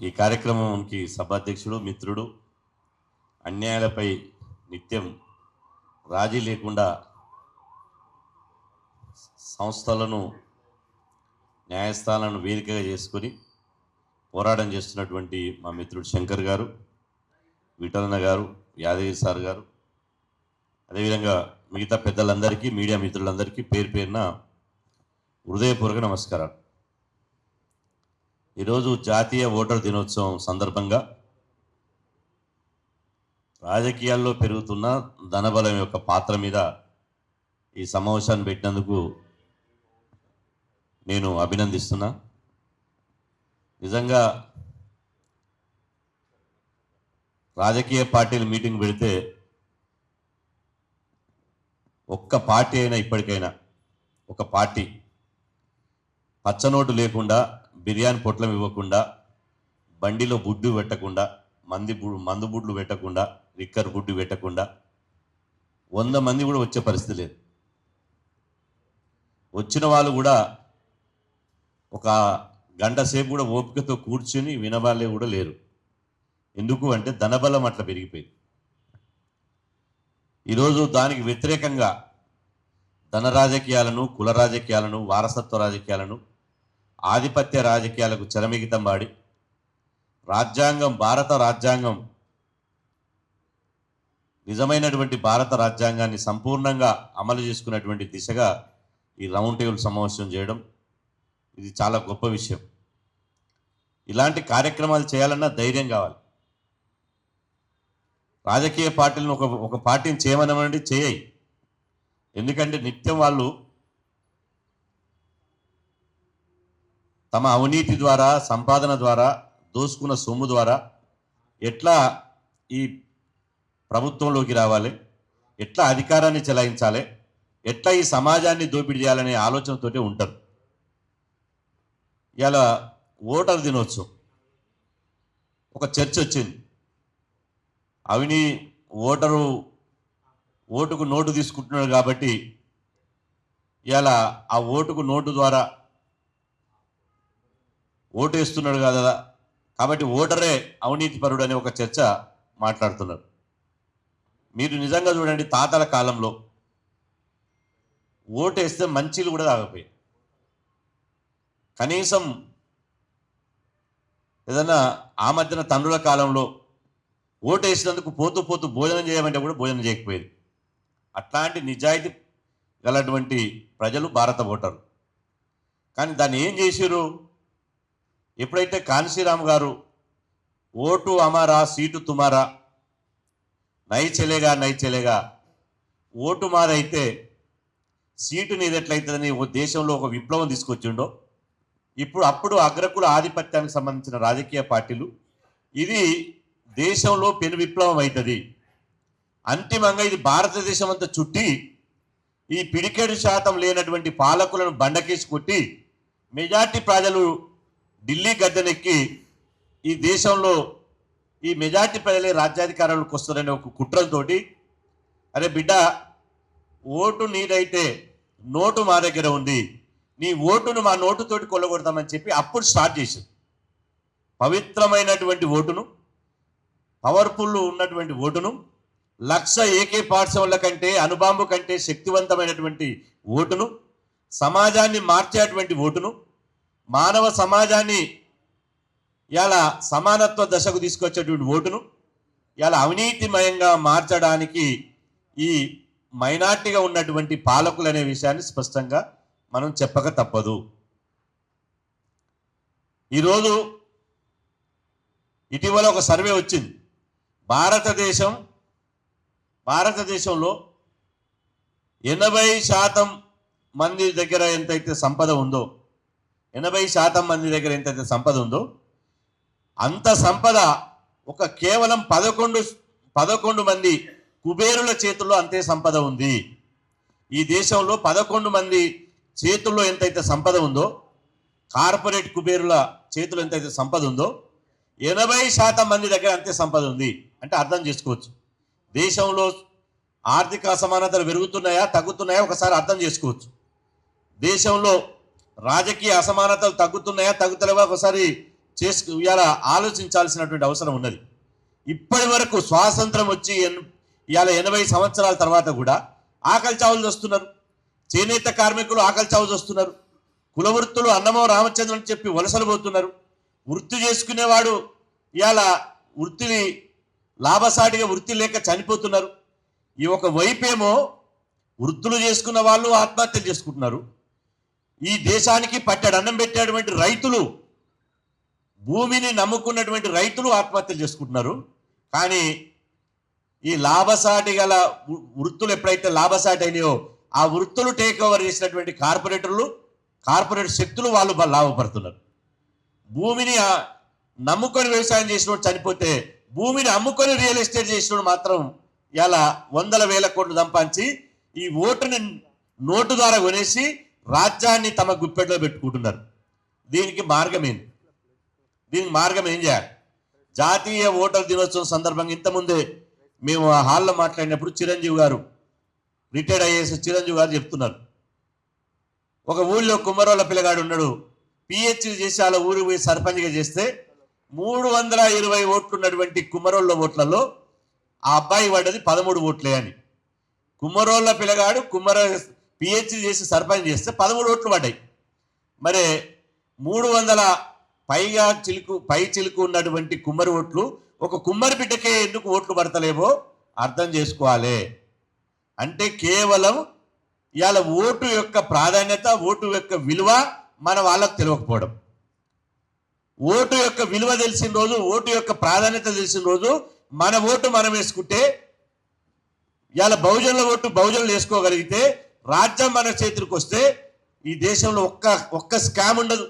ఈ కార్యక్రమానికి సభాధ్యక్షుడు మిత్రుడు అన్యాయాలపై నిత్యం రాజీ లేకుండా సంస్థలను న్యాయస్థానాలను వేదికగా చేసుకొని పోరాటం చేస్తున్నటువంటి మా మిత్రుడు శంకర్ గారు, విఠలన్న గారు, యాదగిరి సార్ గారు, అదేవిధంగా మిగతా పెద్దలందరికీ, మీడియా మిత్రులందరికీ పేరు పేరున హృదయపూర్వక నమస్కారాలు. ఈరోజు జాతీయ ఓటర్ దినోత్సవం సందర్భంగా రాజకీయాల్లో పెరుగుతున్న ధనబలం యొక్క పాత్ర మీద ఈ సమావేశాన్ని పెట్టినందుకు నేను అభినందిస్తున్నా. నిజంగా రాజకీయ పార్టీలు మీటింగ్ పెడితే ఒక్క పార్టీ అయినా ఇప్పటికైనా ఒక పార్టీ పచ్చనోటు లేకుండా, బిర్యానీ పొట్లం ఇవ్వకుండా, బండిలో బుడ్డు పెట్టకుండా, మందు బుడ్లు పెట్టకుండా, లిక్కర్ బుడ్డు పెట్టకుండా 100 మంది కూడా వచ్చే పరిస్థితి లేదు. వచ్చిన వాళ్ళు కూడా ఒక గంట సేపు కూడా ఓపికతో కూర్చుని వినవాళ్ళే కూడా లేరు. ఎందుకు అంటే ధనబలం అట్లా పెరిగిపోయింది. ఈరోజు దానికి వ్యతిరేకంగా ధన రాజకీయాలను, కుల రాజకీయాలను, వారసత్వ రాజకీయాలను, ఆధిపత్య రాజకీయాలకు చెరమిగితం వాడి భారత రాజ్యాంగం నిజమైనటువంటి భారత రాజ్యాంగాన్ని సంపూర్ణంగా అమలు చేసుకున్నటువంటి దిశగా ఈ రౌండ్ టేబుల్ సమావేశం చేయడం ఇది చాలా గొప్ప విషయం. ఇలాంటి కార్యక్రమాలు చేయాలన్నా ధైర్యం కావాలి. రాజకీయ పార్టీలను ఒక పార్టీని చేయమనమండి, చేయాయి. ఎందుకంటే నిత్యం వాళ్ళు తమ అవినీతి ద్వారా, సంపాదన ద్వారా, దోసుకున్న సొమ్ము ద్వారా ఎట్లా ఈ ప్రభుత్వంలోకి రావాలి, ఎట్లా అధికారాన్ని చెలాయించాలి, ఎట్లా ఈ సమాజాన్ని దోపిడీ చేయాలనే ఆలోచనతోటే ఉంటారు. ఇలా ఓటర్ దినోత్సవం ఒక చర్చ వచ్చింది. ఓటుకు నోటు తీసుకుంటున్నాడు కాబట్టి ఇలా ఆ ఓటుకు నోటు ద్వారా ఓటు వేస్తున్నాడు కదా, కాబట్టి ఓటరే అవినీతిపరుడు అనే ఒక చర్చ మాట్లాడుతున్నారు. మీరు నిజంగా చూడండి, తాతల కాలంలో ఓటు వేస్తే మంచిలు కూడా తాగపోయాయి. కనీసం ఏదన్నా ఆ మధ్యన తండ్రుల కాలంలో ఓటు వేసినందుకు పోతూ పోతూ భోజనం చేయమంటే కూడా భోజనం చేయకపోయేది. అట్లాంటి నిజాయితీ గలటువంటి ప్రజలు భారత ఓటర్లు. కానీ దాన్ని ఏం చేశారు? ఎప్పుడైతే కాన్సీరామ్ గారు ఓటు అమారా సీటు తుమారా, నై చెలేగా ఓటు మారైతే సీటు నీదెట్లయితుందని ఓ దేశంలో ఒక విప్లవం తీసుకొచ్చిండో, అప్పుడు అగ్రకుల ఆధిపత్యానికి సంబంధించిన రాజకీయ పార్టీలు ఇది దేశంలో పెను విప్లవం అవుతుంది, అంతిమంగా ఇది భారతదేశం అంతా చుట్టి ఈ పిడికెడు శాతం లేనటువంటి పాలకులను బండకేసి కొట్టి మెజార్టీ ప్రజలు ఢిల్లీ గద్దెనెక్కి ఈ దేశంలో ఈ మెజార్టీ ప్రజలే రాజ్యాధికారాలకు వస్తారనే ఒక కుట్రతోటి, అరే బిడ్డ ఓటు నీదైతే నోటు మా దగ్గర ఉంది, నీ ఓటును మా నోటుతోటి కొల్లగొడతామని చెప్పి అప్పుడు స్టార్ట్ చేశారు. పవిత్రమైనటువంటి ఓటును, పవర్ఫుల్ ఉన్నటువంటి ఓటును, 1,00,000 ఏకే పాఠశాల కంటే, అణుబాంబు కంటే శక్తివంతమైనటువంటి ఓటును, సమాజాన్ని మార్చేటువంటి ఓటును, మానవ సమాజాన్ని ఇలా సమానత్వ దశకు తీసుకొచ్చేటువంటి ఓటును ఇలా అవినీతిమయంగా మార్చడానికి ఈ మైనార్టీగా ఉన్నటువంటి పాలకులు అనే విషయాన్ని స్పష్టంగా మనం చెప్పక తప్పదు. ఈరోజు ఇటీవల ఒక సర్వే వచ్చింది. భారతదేశంలో 80% మంది దగ్గర ఎంతైతే సంపద ఉందో, 80% మంది దగ్గర ఎంతైతే సంపద ఉందో అంత సంపద కేవలం 11 మంది కుబేరుల చేతుల్లో అంతే సంపద ఉంది. ఈ దేశంలో 11 మంది చేతుల్లో ఎంతైతే సంపద ఉందో, కార్పొరేట్ కుబేరుల చేతుల్లో ఎంతైతే సంపద ఉందో 80% మంది దగ్గర అంతే సంపద ఉంది. అంటే అర్థం చేసుకోవచ్చు, దేశంలో ఆర్థిక అసమానతలు పెరుగుతున్నాయా తగ్గుతున్నాయా ఒకసారి అర్థం చేసుకోవచ్చు. దేశంలో రాజకీయ అసమానతలు తగ్గుతున్నాయా తగ్గుతలేవా ఒకసారి ఇవాళ ఆలోచించాల్సినటువంటి అవసరం ఉన్నది. ఇప్పటి వరకు స్వాతంత్రం వచ్చి ఇవాళ 80 సంవత్సరాల తర్వాత కూడా ఆకలి చావులు వస్తున్నారు. చేనేత కార్మికులు ఆకలి చావులు వస్తున్నారు. కుల వృత్తులు అన్నమో రామచంద్రన్ చెప్పి వలసలు పోతున్నారు. వృత్తి చేసుకునేవాడు ఇవాళ వృత్తిని లాభసాటిగా వృత్తి లేక చనిపోతున్నారు. ఈ ఒక వైపేమో వృత్తులు చేసుకున్న వాళ్ళు ఆత్మహత్యలు చేసుకుంటున్నారు. ఈ దేశానికి పట్టెడు అన్నం పెట్టేటువంటి రైతులు, భూమిని నమ్ముకున్నటువంటి రైతులు ఆత్మహత్యలు చేసుకుంటున్నారు. కానీ ఈ లాభసాటి గల వృత్తులు ఎప్పుడైతే లాభసాటి అయినాయో ఆ వృత్తులు టేక్ ఓవర్ చేసినటువంటి కార్పొరేట్ శక్తులు వాళ్ళు లాభపడుతున్నారు. భూమిని నమ్ముకొని వ్యవసాయం చేసినోడు చనిపోతే భూమిని అమ్ముకొని రియల్ ఎస్టేట్ చేసినోడు మాత్రం ఇలా 100,000 కోట్లు సంపాదించి ఈ ఓటుని నోటు ద్వారా కొనేసి రాజ్యాన్ని తమ గుప్పెట్లో పెట్టుకుంటున్నారు. దీనికి మార్గం ఏంటి? దీనికి మార్గం ఏం చేయాలి? జాతీయ ఓటర్ల దినోత్సవం సందర్భంగా ఇంతకుముందే మేము ఆ హాల్లో మాట్లాడినప్పుడు చిరంజీవి గారు, రిటైర్డ్ ఐఏఎస్ చిరంజీవి గారు చెప్తున్నారు, ఒక ఊళ్ళో కుమ్మరోళ్ళ పిల్లగాడు ఉన్నాడు, పిహెచ్డి చేసి అలా ఊరికి పోయి సర్పంచ్గా చేస్తే 320 ఓట్లు ఉన్నటువంటి కుమ్మరోళ్ళ ఓట్లలో ఆ అబ్బాయి పడ్డది 13 ఓట్లే అని. కుమ్మరోళ్ళ పిల్లగాడు పిహెచ్డి చేసి సర్పంచ్ చేస్తే 13 ఓట్లు పడ్డాయి. మరి 300 పై చిలుకు ఉన్నటువంటి కుమ్మరి ఓట్లు ఒక కుమ్మరి బిడ్డకే ఎందుకు ఓట్లు పడతలేవో అర్థం చేసుకోవాలి. అంటే కేవలం ఇవాళ ఓటు యొక్క ప్రాధాన్యత, ఓటు యొక్క విలువ మన వాళ్ళకు తెలియకపోవడం. ఓటు యొక్క విలువ తెలిసిన రోజు, ఓటు యొక్క ప్రాధాన్యత తెలిసిన రోజు మన ఓటు మనం వేసుకుంటే, ఇవాళ బహుజనుల ఓటు బహుజనులు వేసుకోగలిగితే రాజ్యం మన చేతులకు వస్తే ఈ దేశంలో ఒక్క స్కామ్ ఉండదు,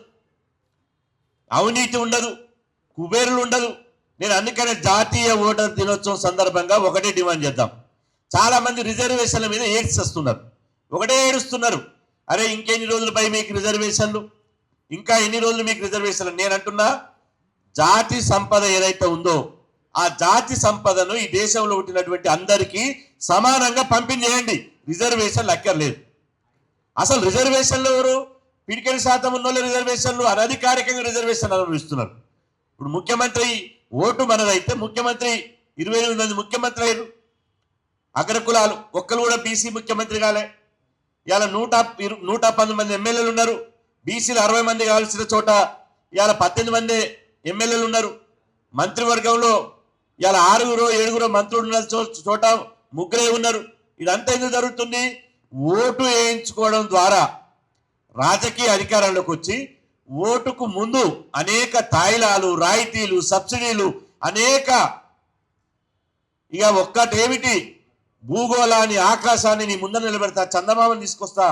అవినీతి ఉండదు, కుబేరులు ఉండదు. నేను అందుకనే జాతీయ ఓటర్ దినోత్సవం సందర్భంగా ఒకటే డిమాండ్ చేద్దాం. చాలా మంది రిజర్వేషన్ల మీద ఏడుస్తున్నారు, ఒకటే ఏడుస్తున్నారు, అరే ఇంకెన్ని రోజులు పై మీకు రిజర్వేషన్లు, ఇంకా ఎన్ని రోజులు మీకు రిజర్వేషన్లు. నేను అంటున్నా, జాతి సంపద ఏదైతే ఉందో ఆ జాతి సంపదను ఈ దేశంలో పుట్టినటువంటి అందరికీ సమానంగా పంపిణీ చేయండి. రిజర్వేషన్లు అక్కర్లేదు. అసలు రిజర్వేషన్లు ఎవరు? పిడికెడి శాతం ఉన్న రిజర్వేషన్లు, అనధికారికంగా రిజర్వేషన్లు అనుభవిస్తున్నారు. ఇప్పుడు ముఖ్యమంత్రి ఓటు మనదైతే ముఖ్యమంత్రి 28 మంది ముఖ్యమంత్రి అయ్యారు. అగ్రకులాలు ఒక్కరు కూడా బీసీ ముఖ్యమంత్రి కాలే. ఇవాళ 110 మంది ఎమ్మెల్యేలు ఉన్నారు. బీసీలు 60 మంది కావాల్సిన చోట ఇవాళ 18 మంది ఎమ్మెల్యేలు ఉన్నారు. మంత్రివర్గంలో ఇవాళ 6-7 మంత్రులు ఉన్న చోట 3 ఉన్నారు. ఇదంతా ఎందుకు జరుగుతుంది? ఓటు వేయించుకోవడం ద్వారా రాజకీయ అధికారంలోకి వచ్చి ఓటుకు ముందు అనేక తాయిలాలు, రాయితీలు, సబ్సిడీలు, అనేక, ఇక ఒక్కటేమిటి, భూగోళాన్ని, ఆకాశాన్ని నీ ముందర నిలబెడతా, చందమామని తీసుకొస్తా,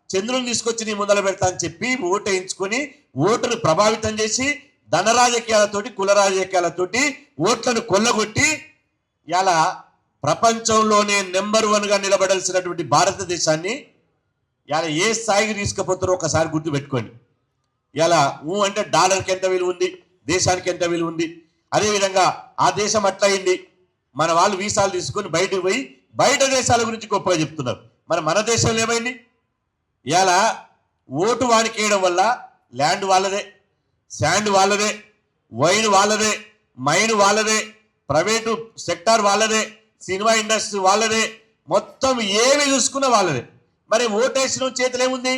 చంద్రుని తీసుకొచ్చి నీ ముందర పెడతా అని చెప్పి ఓటు వేయించుకొని ఓటును ప్రభావితం చేసి ధన రాజకీయాలతోటి, కుల రాజకీయాలతోటి ఓట్లను కొల్లగొట్టి ఇలా ప్రపంచంలోనే నెంబర్ 1గా నిలబడాల్సినటువంటి భారతదేశాన్ని ఇలా ఏ స్థాయికి తీసుకుపోతారో ఒకసారి గుర్తు పెట్టుకోండి. ఇలా అంటే డాలర్కి ఎంత విలువ ఉంది, దేశానికి ఎంత విలువ ఉంది. అదేవిధంగా ఆ దేశం అట్లయింది, మన వాళ్ళు వీసాలు తీసుకొని బయటకు పోయి బయట దేశాల గురించి గొప్పగా చెప్తున్నారు. మన దేశంలో ఏమైంది? ఇలా ఓటు వానికి వేయడం వల్ల ల్యాండ్ వాళ్ళదే, శాండ్ వాళ్ళదే, వైన్ వాళ్ళదే, మైన్ వాళ్ళదే, ప్రైవేటు సెక్టార్ వాళ్ళదే, సినిమా ఇండస్ట్రీ వాళ్ళదే, మొత్తం ఏమి చూసుకున్న వాళ్ళదే. మరి ఓటేసిన చేతిలో ఏముంది?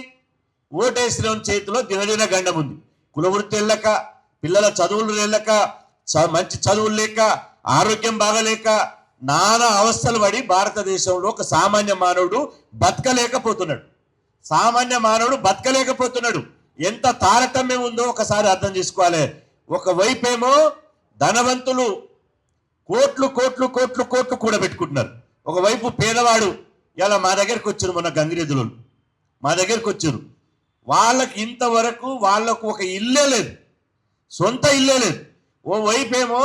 ఓటేసిన చేతిలో దినదిన గండం ఉంది. కులవృత్తి వెళ్ళక, పిల్లల చదువులు వెళ్ళక, మంచి చదువులు లేక, ఆరోగ్యం బాగలేక, నానా అవస్థలు పడి భారతదేశంలో ఒక సామాన్య మానవుడు బతకలేకపోతున్నాడు. ఎంత తారతమ్యం ఉందో ఒకసారి అర్థం చేసుకోవాలి. ఒకవైపేమో ధనవంతులు కోట్లు కోట్లు కోట్లు కోట్లు కూడా పెట్టుకుంటున్నారు, ఒకవైపు పేదవాడు. ఇలా మా దగ్గరికి వచ్చారు, మొన్న గంగిరెద్దులు మా దగ్గరికి వచ్చారు. వాళ్ళకి ఇంతవరకు వాళ్ళకు ఒక ఇల్లే లేదు, సొంత ఇల్లే లేదు. ఓ వైపేమో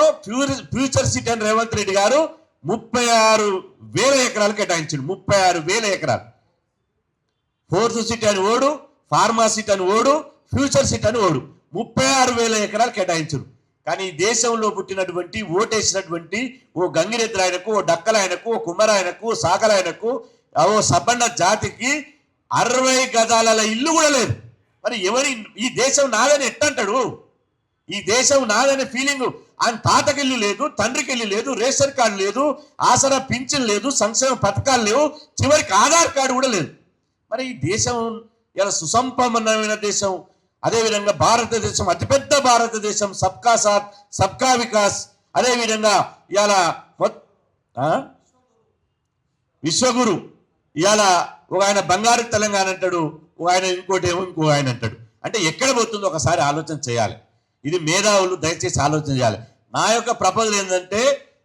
ఫ్యూచర్ సిటీ అని రేవంత్ రెడ్డి గారు 36,000 ఎకరాలు కేటాయించాడు. 36,000 ఎకరాలు. ఫోర్త్ సిటీ అని ఓడు, ఫార్మా సిటీ అని ఓడు, ఫ్యూచర్ సిటీ అని ఓడు. 36,000 ఎకరాలు కేటాయించారు. కానీ ఈ దేశంలో పుట్టినటువంటి, ఓటేసినటువంటి ఓ గంగిరెద్దులు ఆయనకు, ఓ డక్కలాయనకు, ఓ కుమ్మరాయనకు, ఓ సాకలాయనకు, ఓ సబ్బన్న జాతికి 60 గజాల ఇల్లు కూడా లేదు. మరి ఎవరి ఈ దేశం నాదని ఎట్టంటాడు? ఈ దేశం నాదనే ఫీలింగ్ ఆయన తాతకెళ్ళి లేదు, తండ్రికెళ్ళి లేదు, రేషన్ కార్డు లేదు, ఆసరా పింఛన్ లేదు, సంక్షేమ పథకాలు లేవు, చివరికి ఆధార్ కార్డు కూడా లేదు. మరి ఈ దేశం ఇలా సుసంపన్నమైన దేశం. అదేవిధంగా భారతదేశం అతిపెద్ద భారతదేశం, సబ్కా సాత్ సబ్కా వికాస్. అదేవిధంగా ఇవాళ విశ్వగురు. ఇవాళ ఒక ఆయన బంగారు తెలంగాణ అంటాడు, ఒక ఆయన ఇంకోటేమో ఇంకో ఆయన అంటాడు. అంటే ఎక్కడ పోతుందో ఒకసారి ఆలోచన చేయాలి. ఇది మేధావులు దయచేసి ఆలోచన చేయాలి. నా యొక్క ప్రపోజల్ ఏంటంటే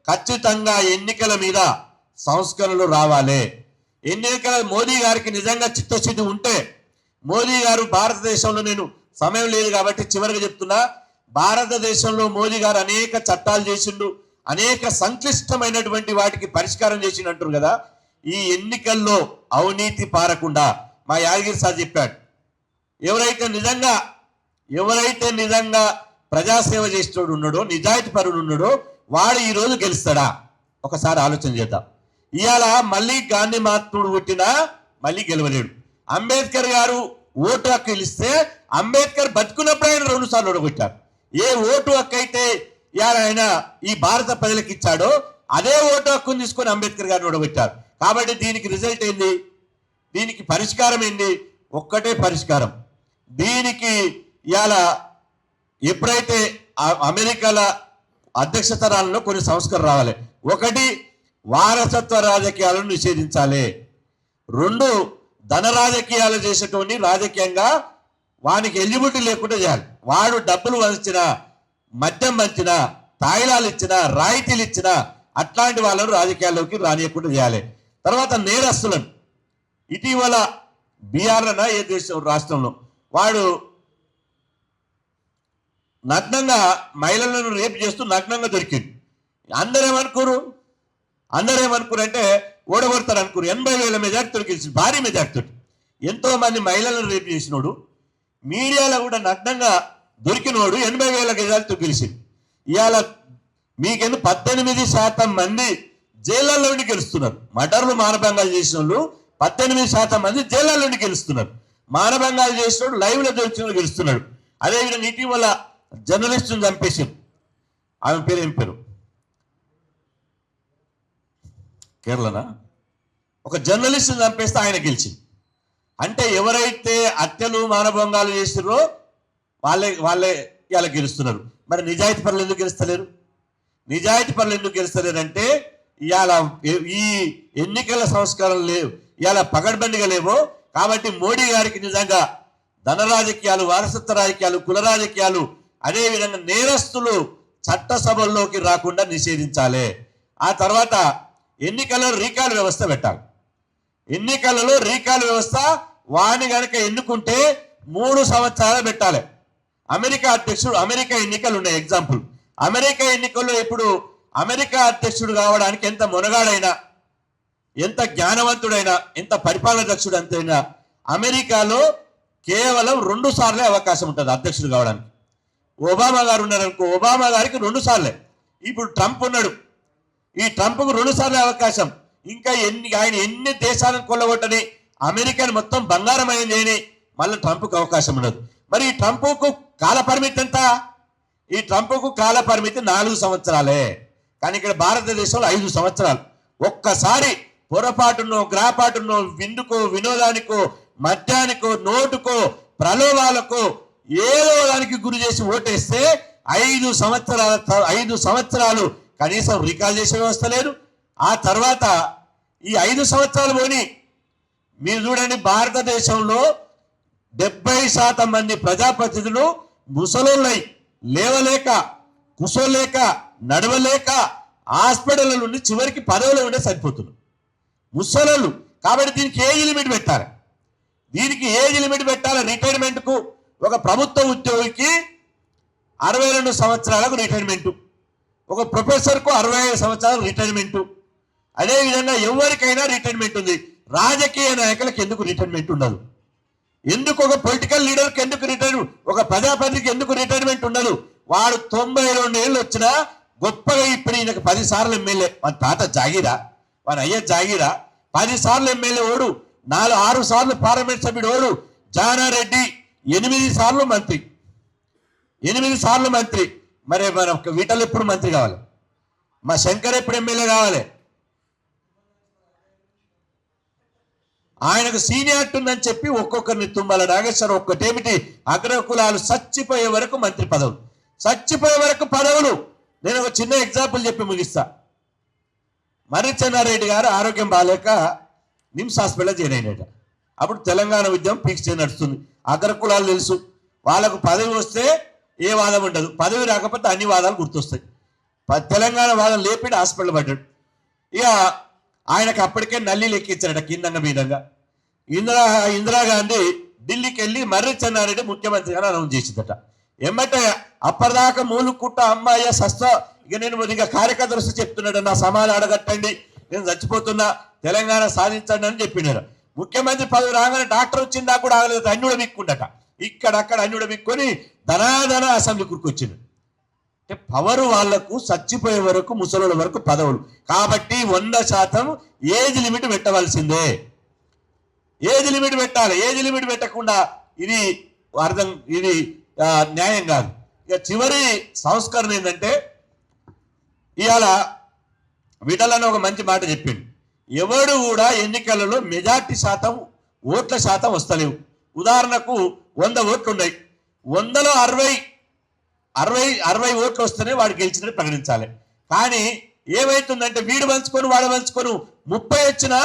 ఖచ్చితంగా ఎన్నికల మీద సంస్కరణలు రావాలి. ఎన్నికల మోదీ గారికి నిజంగా చిత్తశుద్ధి ఉంటే, మోదీ గారు భారతదేశంలో, నేను సమయం లేదు కాబట్టి చివరిగా చెప్తున్నా, భారతదేశంలో మోదీ గారు అనేక చట్టాలు చేసిండు, అనేక సంక్లిష్టమైనటువంటి వాటికి పరిష్కారం చేసిండు కదా. ఈ ఎన్నికల్లో అవినీతి పారకుండా మా యాదగిరి సార్ చెప్పాడు, ఎవరైతే నిజంగా ప్రజాసేవ చేసేటోడు ఉన్నాడో, నిజాయితీ పరుడు ఉన్నాడో వాడు ఈరోజు గెలుస్తాడా? ఒకసారి ఆలోచన చేద్దాం. ఇవాళ మళ్ళీ గాంధీ మహాత్ముడు పుట్టినా మళ్ళీ గెలవలేడు. అంబేద్కర్ గారు ఓటు హక్కు ఇస్తే అంబేద్కర్ బతుకున్నప్పుడు ఆయన 2 సార్లు ఓడగొట్టారు. ఏ ఓటు హక్కు అయితే ఇవాళ ఆయన ఈ భారత ప్రజలకు ఇచ్చాడో అదే ఓటు హక్కును తీసుకొని అంబేద్కర్ గారిని ఓడగొట్టారు. కాబట్టి దీనికి రిజల్ట్ ఏంది? దీనికి పరిష్కారం ఏంది? ఒక్కటే పరిష్కారం. దీనికి ఇవాళ ఎప్పుడైతే అమెరికాల అధ్యక్షతరాలలో కొన్ని సంస్కరణ రావాలి. 1, వారసత్వ రాజకీయాలను నిషేధించాలి. 2, ధన రాజకీయాలు చేసేటోని రాజకీయంగా వానికి ఎలిజిబిలిటీ లేకుండా చేయాలి. వాడు డబ్బులు వంచినా, మద్యం వంచినా, తాయిలాలు ఇచ్చినా, రాయితీలు ఇచ్చినా అట్లాంటి వాళ్ళను రాజకీయాల్లోకి రానియకుండా చేయాలి. తర్వాత నేరస్తులను, ఇటీవల బీహార్లోనా ఏ దేశం రాష్ట్రంలో వాడు నగ్నంగా మహిళలను రేపు చేస్తూ నగ్నంగా దొరికింది. అందరేమనుకోరు అంటే ఓడగొడతారు అనుకోరు. 80,000 మెజార్టీతో గెలిచింది, భారీ మెజార్టీతో. ఎంతో మంది మహిళలను రేపు చేసినోడు, మీడియాలో కూడా నగ్నంగా దొరికినోడు 80,000 మెజార్టీతో గెలిచింది. ఇవాళ మీకెందు 18% మంది జైళ్ళలోని గెలుస్తున్నారు. మర్డర్లు మానభంగాలు చేసిన వాళ్ళు 18% మంది జైళ్ళలోని గెలుస్తున్నారు. మానభంగాలు చేసినోడు లైవ్లో దొరికిన గెలుస్తున్నాడు. అదేవిధంగా ఇటీవల జర్నలిస్టును చంపేసి, ఆమె పేరు ఏం పేరు, కేరళనా, ఒక జర్నలిస్టును చంపేస్తే ఆయన గెలిచింది. అంటే ఎవరైతే హత్యలు మానభంగాలు చేసిరో వాళ్ళే ఇలా గెలుస్తున్నారు. మరి నిజాయితీ పనులు ఎందుకు గెలుస్తలేరు? అంటే ఇవాళ ఈ ఎన్నికల సంస్కారాలు లేవు, ఇవాళ పగడ్బండిగా లేవో. కాబట్టి మోడీ గారికి నిజంగా ధన రాజకీయాలు, వారసత్వ రాజకీయాలు, కుల రాజకీయాలు, అదేవిధంగా నేరస్తులు చట్టసభల్లోకి రాకుండా నిషేధించాలి. ఆ తర్వాత ఎన్నికల్లో రీకాల్ వ్యవస్థ పెట్టాలి. ఎన్నికలలో రీకాల్ వ్యవస్థ వాణి కనుక ఎన్నుకుంటే 3 సంవత్సరాలు పెట్టాలి. అమెరికా ఎన్నికలు ఉన్నాయి. ఎగ్జాంపుల్, అమెరికా ఎన్నికల్లో ఇప్పుడు అమెరికా అధ్యక్షుడు కావడానికి ఎంత మొనగాడైనా, ఎంత జ్ఞానవంతుడైనా, ఎంత పరిపాలన దక్షుడు అంతైనా అమెరికాలో కేవలం 2 సార్లే అవకాశం ఉంటుంది అధ్యక్షుడు కావడానికి. ఒబామా గారు ఉన్నారనుకో, ఒబామా గారికి 2 సార్లే. ఇప్పుడు ట్రంప్ ఉన్నాడు, ఈ ట్రంప్కు 2 సార్లే అవకాశం. ఇంకా ఆయన ఎన్ని దేశాలను కొల్లగొట్టని, అమెరికాని మొత్తం బంగారమయం చేయని మళ్ళీ ట్రంప్కు అవకాశం ఉండదు. మరి ఈ ట్రంప్కు కాల పరిమితి ఎంత? ఈ ట్రంప్కు కాల పరిమితి 4 సంవత్సరాలే. కానీ ఇక్కడ భారతదేశంలో 5 సంవత్సరాలు. ఒక్కసారి పొరపాటునో, గ్రాపాటునో, విందుకో, వినోదానికో, మద్యానికో, నోటుకో, ప్రలోభాలకో ఏదో దానికి గురి చేసి ఓటేస్తే 5 సంవత్సరాలు కనీసం రికాల్ చేసే వ్యవస్థ లేదు. ఆ తర్వాత ఈ 5 సంవత్సరాలు పోని మీరు చూడండి, భారతదేశంలో 70% మంది ప్రజాప్రతినిధులు ముసలోళ్ళై, లేవలేక, కుసోలేక, నడవలేక హాస్పిటల్ నుండి చివరికి పదవిలో ఉండే సరిపోతున్నారు ముసలోళ్ళు. కాబట్టి దీనికి ఏజ్ లిమిట్ పెట్టాలి. రిటైర్మెంట్కు ఒక ప్రభుత్వ ఉద్యోగికి 62 సంవత్సరాలకు రిటైర్మెంటు, ఒక ప్రొఫెసర్కు 65 సంవత్సరాలు రిటైర్మెంటు. అదేవిధంగా ఎవరికైనా రిటైర్మెంట్ ఉంది. రాజకీయ నాయకులకు ఎందుకు రిటైర్మెంట్ ఉండదు? ఎందుకు ఒక పొలిటికల్ లీడర్కి ఎందుకు రిటైర్మెంట్, ఒక ప్రజాప్రతినిధికి ఎందుకు రిటైర్మెంట్ ఉండదు? వాడు 92 ఏళ్ళు వచ్చినా గొప్పగా ఇప్పుడు ఈయనకు 10 సార్లు ఎమ్మెల్యే, మన తాత జాగీరా, మన అయ్య జాగీరా, 10 సార్లు ఎమ్మెల్యే ఓడు, 6 సార్లు పార్లమెంట్ సభ్యుడు ఓడు, జానారెడ్డి 8 సార్లు మంత్రి. 8 సార్లు మంత్రి. మరి మన వీటలు ఎప్పుడు మంత్రి కావాలి? మా శంకర్ ఎప్పుడు ఎమ్మెల్యే కావాలి? ఆయనకు సీనియారిటీ ఉందని చెప్పి ఒక్కొక్కరిని తుమ్మల నాగేశ్వరం ఒక్కటేమిటి అగ్రకులాలు చచ్చిపోయే వరకు మంత్రి పదవులు, చచ్చిపోయే వరకు పదవులు. నేను ఒక చిన్న ఎగ్జాంపుల్ చెప్పి ముగిస్తా. మర్రి చెన్నారెడ్డి గారు ఆరోగ్యం బాగాలేక నిమ్స్ హాస్పిటల్ జాయిన్ అయినట. అప్పుడు తెలంగాణ ఉద్యమం పీక్స్ నడుస్తుంది. అగ్రకులాలు తెలుసు, వాళ్ళకు పదవి వస్తే ఏ వాదం ఉండదు, పదవి రాకపోతే అన్ని వాదాలు గుర్తొస్తాయి. తెలంగాణ వాదం లేపిడి హాస్పిటల్ పడ్డాడు. ఇక ఆయనకు అప్పటికే నల్లి ఎక్కించారట కిందంగా మీదంగా. ఇందిరాగాంధీ ఢిల్లీకి వెళ్ళి మర్రి చెన్నారెడ్డి ముఖ్యమంత్రిగా అనౌన్స్ చేసిందట. ఏమంటే అప్పటిదాకా మూలు కుట్ట అమ్మాయి సస్తా, ఇక నేను ఇంకా కార్యకర్తలు చెప్తున్నాడు, నా సమాధానం అడగట్టండి, నేను చచ్చిపోతున్నా, తెలంగాణ సాధించండి అని చెప్పినారు. ముఖ్యమంత్రి పదవి రాగానే డాక్టర్ వచ్చిందా కూడా ఆగలేదు, అన్యుడ విక్కుండట. ఇక్కడక్కడ అన్యుడ విక్కొని ధనాధన అసెంబ్లీ కూర్కొచ్చిండు. అంటే పవరు వాళ్లకు చచ్చిపోయే వరకు ముసలుల వరకు పదవులు. కాబట్టి 100% ఏజ్ లిమిట్ పెట్టవలసిందే. ఏజ్ లిమిట్ పెట్టాలి. ఏజ్ లిమిట్ పెట్టకుండా ఇది ఇది న్యాయం కాదు. ఇక చివరి సంస్కరణ ఏంటంటే, ఇవాళ విటలని ఒక మంచి మాట చెప్పిండు. ఎవడు కూడా ఎన్నికలలో మెజార్టీ శాతం ఓట్ల శాతం వస్తలేవు. ఉదాహరణకు 100 ఓట్లు ఉన్నాయి, 100లో 60 ఓట్లు వస్తేనే వాడు గెలిచినట్టు ప్రకటించాలి. కానీ ఏమైతుందంటే వీడు పంచుకొని వాడు పంచుకొని 30 వచ్చినా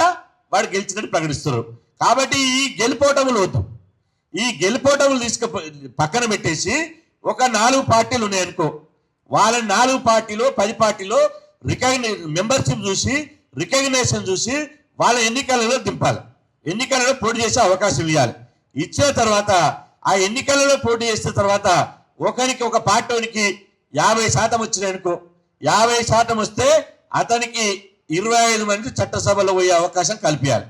వాడు గెలిచినట్టు ప్రకటిస్తున్నారు. కాబట్టి ఈ గెలుపోటములు వద్దు. ఈ గెలుపోటములు పక్కన పెట్టేసి ఒక 4 పార్టీలు ఉన్నాయనుకో, వాళ్ళని 4 పార్టీలో 10 పార్టీలో మెంబర్షిప్ చూసి రికగ్నేషన్ చూసి వాళ్ళ ఎన్నికలలో దింపాలి. ఎన్నికలలో పోటీ చేసే అవకాశం ఇవ్వాలి. ఇచ్చిన తర్వాత ఆ ఎన్నికలలో పోటీ చేసిన తర్వాత ఒకరికి ఒక పార్టీకి 50% వచ్చినాయనుకో, 50% వస్తే అతనికి 25 మంది చట్టసభలో పోయే అవకాశం కల్పించాలి.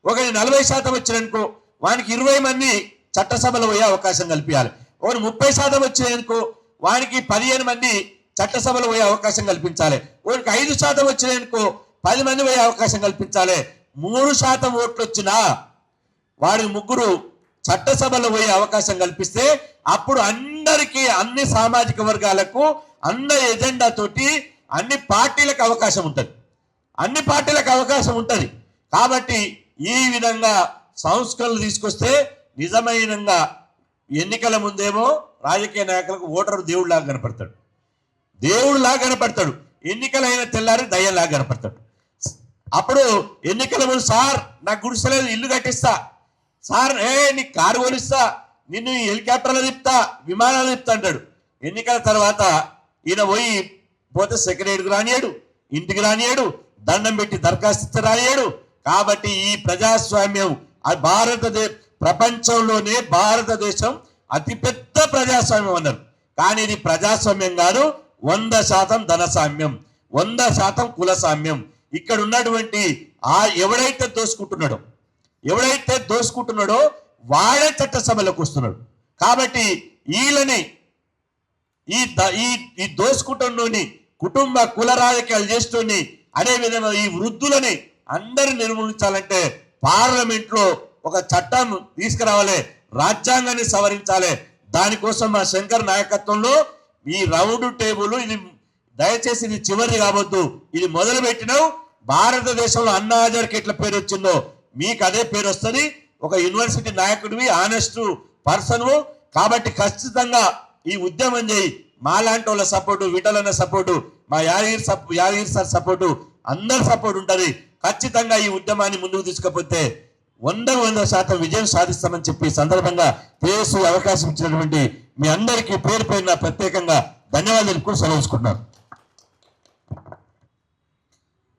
ఒకరికి 40% వచ్చినాయనుకో, వానికి 20 మంది చట్టసభలో పోయే అవకాశం కల్పించాలి. ఒకరు 30% వచ్చినాయనుకో, వానికి 15 మంది చట్టసభలో పోయే అవకాశం కల్పించాలి. ఒకరికి 5% వచ్చినాయనుకో, 10 మంది పోయే అవకాశం కల్పించాలి. 3% ఓట్లు వచ్చినా వాడి 3 చట్టసభలో పోయే అవకాశం కల్పిస్తే అప్పుడు అందరికీ, అన్ని సామాజిక వర్గాలకు, అన్ని ఎజెండా తోటి అన్ని పార్టీలకు అవకాశం ఉంటుంది. అన్ని పార్టీలకు అవకాశం ఉంటుంది. కాబట్టి ఈ విధంగా సంస్కరణలు తీసుకొస్తే నిజమైన ఎన్నికల ముందేమో రాజకీయ నాయకులకు ఓటరు దేవుడిలాగా కనపడతాడు, దేవుడిలాగా కనపడతాడు. ఎన్నికలైన తెల్లారి దయ్యంలాగా కనపడతాడు. అప్పుడు ఎన్నికల ముందు, సార్ నాకు గుడిసెలేదు, ఇల్లు కట్టిస్తా, సార్ నీకు కారు కొనిస్తా, నిన్ను హెలికాప్టర్లో తిప్పుతా, విమానాలు తిప్పుతా అంటాడు. ఎన్నికల తర్వాత ఈయన పోతే సెక్రటరీకి రానియాడు, ఇంటికి రానియాడు, దండం పెట్టి దరఖాస్తు రానియాడు. కాబట్టి ఈ ప్రజాస్వామ్యం ప్రపంచంలోనే భారతదేశం అతిపెద్ద ప్రజాస్వామ్యం అన్నారు. కానీ ఇది ప్రజాస్వామ్యం కాదు, 100% ధనసామ్యం, 100% కులసామ్యం. ఇక్కడ ఉన్నటువంటి ఎవడైతే దోసుకుంటున్నాడో వాడే చట్టసభలోకి వస్తున్నాడు. కాబట్టి వీళ్ళని ఈ దోసుకుంటుని కుటుంబ కుల రాజకీయాలు చేస్తుని, అదేవిధంగా ఈ వృద్ధులని అందరిని నిర్మూలించాలంటే పార్లమెంట్లో ఒక చట్టం తీసుకురావాలి, రాజ్యాంగాన్ని సవరించాలి. దానికోసం మా శంకర్ నాయకత్వంలో ఈ రౌండ్ టేబుల్, ఇది దయచేసి ఇది చివరి కావద్దు, ఇది మొదలు పెట్టినావు. భారతదేశంలో అన్నా హజార్కి ఎట్లా పేరు వచ్చిందో మీకు అదే పేరు వస్తుంది. ఒక యూనివర్సిటీ నాయకుడివి, ఆనెస్ట్ పర్సన్. కాబట్టి ఖచ్చితంగా ఈ ఉద్యమం చేయి. మాలాంటి వాళ్ళ సపోర్టు, విఠలన్న సపోర్టు, మా యాదగిరి సార్ సపోర్టు, అందరి సపోర్ట్ ఉంటుంది. ఖచ్చితంగా ఈ ఉద్యమాన్ని ముందుకు తీసుకపోతే 100% విజయం సాధిస్తామని చెప్పి సందర్భంగా అవకాశం ఇచ్చినటువంటి మీ అందరికీ పేరు పేరున ప్రత్యేకంగా ధన్యవాదాలు కూడా సెలవుకుంటున్నాను.